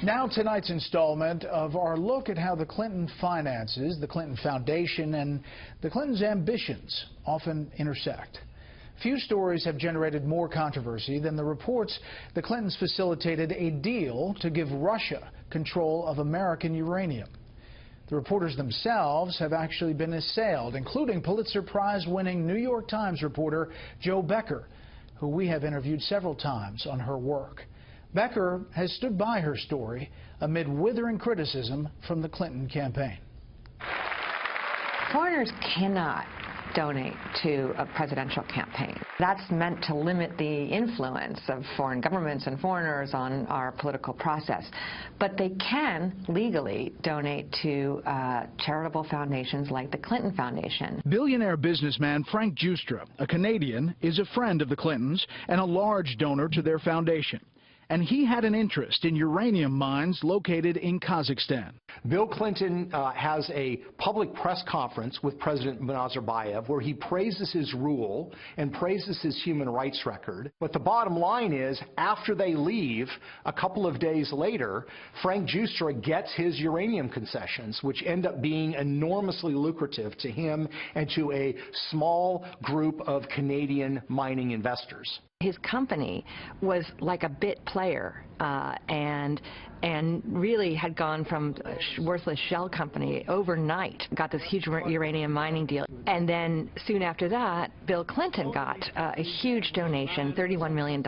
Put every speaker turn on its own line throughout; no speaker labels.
Now tonight's installment of our look at how the Clinton finances, the Clinton Foundation, and the Clintons' ambitions often intersect. Few stories have generated more controversy than the reports the Clintons facilitated a deal to give Russia control of American uranium. The reporters themselves have actually been assailed, including Pulitzer Prize-winning New York Times reporter Jo Becker, who we have interviewed several times on her work. Becker has stood by her story amid withering criticism from the Clinton campaign.
Foreigners cannot donate to a presidential campaign. That's meant to limit the influence of foreign governments and foreigners on our political process. But they can legally donate to charitable foundations like the Clinton Foundation.
Billionaire businessman Frank Giustra, a Canadian, is a friend of the Clintons and a large donor to their foundation. And he had an interest in uranium mines located in Kazakhstan.
Bill Clinton has a public press conference with President Nazarbayev where he praises his rule and praises his human rights record. But the bottom line is, after they leave, a couple of days later, Frank Giustra gets his uranium concessions, which end up being enormously lucrative to him and to a small group of Canadian mining investors.
His company was like a bit player and really had gone from a worthless shell company overnight, got this huge uranium mining deal. And then soon after that, Bill Clinton got a huge donation, $31 million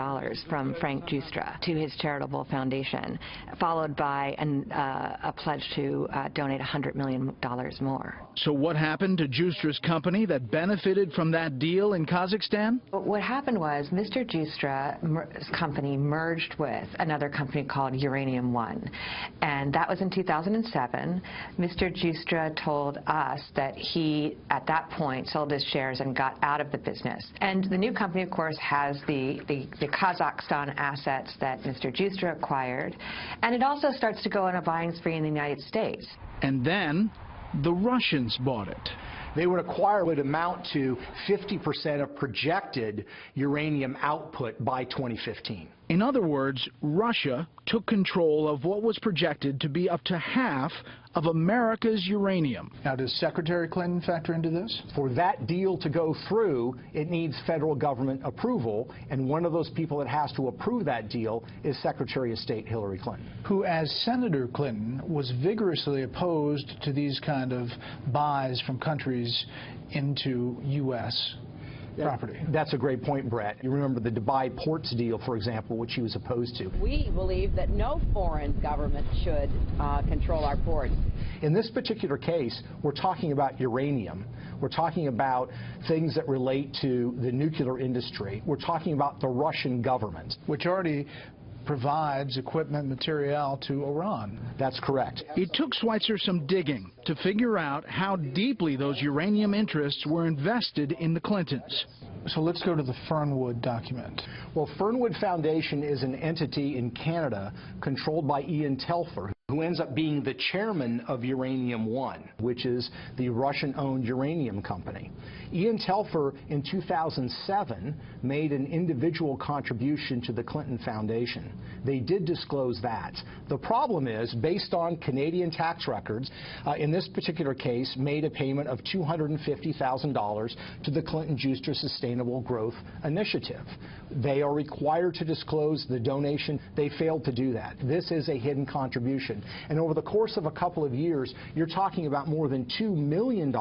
from Frank Giustra to his charitable foundation, followed by a pledge to donate $100 million more.
So what happened to Giustra's company that benefited from that deal in Kazakhstan?
What happened was Mr. Giustra's company merged with another company called Uranium One, and that was in 2007. Mr. Giustra told us that he, at that point, sold his shares and got out of the business. And the new company, of course, has the Kazakhstan assets that Mr. Giustra acquired, and it also starts to go on a buying spree in the United States.
And then the Russians bought it.
They would acquire what would amount to 50% of projected uranium output by 2015.
In other words, Russia took control of what was projected to be up to half of America's uranium. Now, does Secretary Clinton factor into this?
For that deal to go through, it needs federal government approval, and one of those people that has to approve that deal is Secretary of State Hillary Clinton,
who, as Senator Clinton, was vigorously opposed to these kind of buys from countries into U.S. property.
That's a great point, Brett. You remember the Dubai ports deal, for example, which he was opposed to.
We believe that no foreign government should control our ports.
In this particular case, we're talking about uranium. We're talking about things that relate to the nuclear industry. We're talking about the Russian government,
which already provides equipment, material to Iran.
That's correct.
It took Schweitzer some digging to figure out how deeply those uranium interests were invested in the Clintons. So let's go to the Fernwood document.
Well, Fernwood Foundation is an entity in Canada controlled by Ian Telfer, who ends up being the chairman of Uranium One, which is the Russian-owned uranium company. Ian Telfer, in 2007, made an individual contribution to the Clinton Foundation. They did disclose that. The problem is, based on Canadian tax records, in this particular case, made a payment of $250,000 to the Clinton-Giustra Sustainable Growth Initiative. They are required to disclose the donation. They failed to do that. This is a hidden contribution. And over the course of a couple of years, you're talking about more than $2 million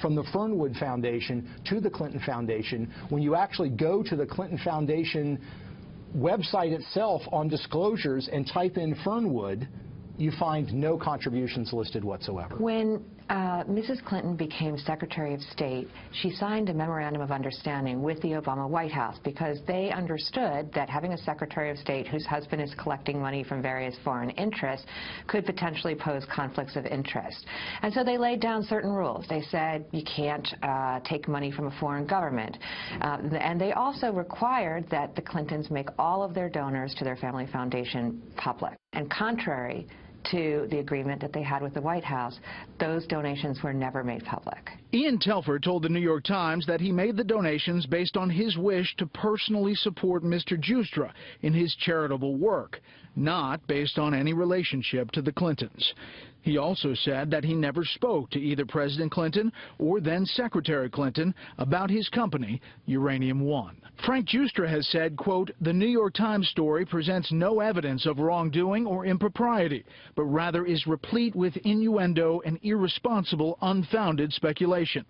from the Fernwood Foundation to the Clinton Foundation. When you actually go to the Clinton Foundation website itself on disclosures and type in Fernwood, you find no contributions listed whatsoever.
When Mrs. Clinton became Secretary of State, she signed a memorandum of understanding with the Obama White House because they understood that having a Secretary of State whose husband is collecting money from various foreign interests could potentially pose conflicts of interest. And so they laid down certain rules. They said you can't take money from a foreign government. And they also required that the Clintons make all of their donors to their family foundation public. And contrary to the agreement that they had with the White House, those donations were never made public.
Ian Telfer told the New York Times that he made the donations based on his wish to personally support Mr. Giustra in his charitable work, not based on any relationship to the Clintons. He also said that he never spoke to either President Clinton or then Secretary Clinton about his company, Uranium One. Frank Giustra has said, quote, "The New York Times story presents no evidence of wrongdoing or impropriety, but rather is replete with innuendo and irresponsible, unfounded speculation."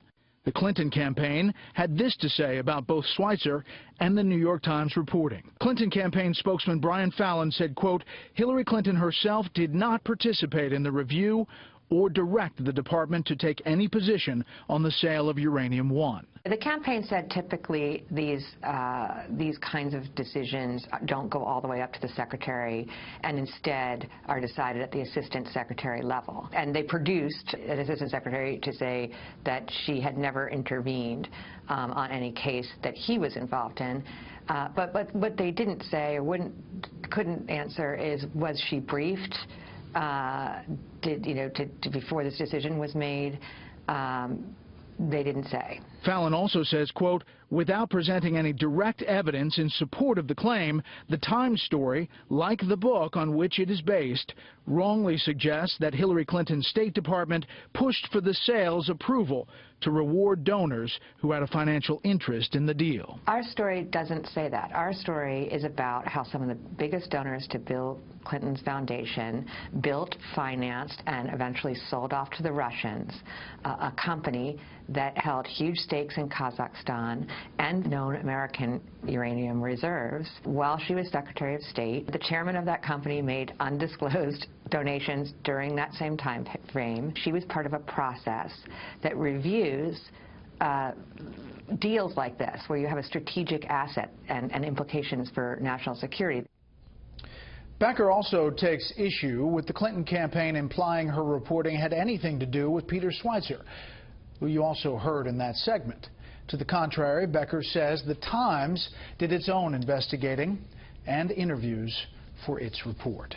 The Clinton campaign had this to say about both Schweitzer and the New York Times reporting. Clinton campaign spokesman Brian Fallon said, quote, "Hillary Clinton herself did not participate in the review or direct the department to take any position on the sale of Uranium One."
The campaign said typically these kinds of decisions don't go all the way up to the secretary and instead are decided at the assistant secretary level. And they produced an assistant secretary to say that she had never intervened on any case that he was involved in. But what they didn't say or couldn't answer is, was she briefed? Before this decision was made? They didn't say.
Fallon also says, quote, "Without presenting any direct evidence in support of the claim, the Times story, like the book on which it is based, wrongly suggests that Hillary Clinton's State Department pushed for the sale's approval to reward donors who had a financial interest in the deal."
Our story doesn't say that. Our story is about how some of the biggest donors to Bill Clinton's foundation built, financed, and eventually sold off to the Russians a company that held huge stakes in Kazakhstan and known American uranium reserves. While she was Secretary of State, the chairman of that company made undisclosed donations during that same time frame. She was part of a process that reviews deals like this, where you have a strategic asset and implications for national security.
Becker also takes issue with the Clinton campaign implying her reporting had anything to do with Peter Schweitzer, who you also heard in that segment. To the contrary, Becker says the Times did its own investigating and interviews for its report.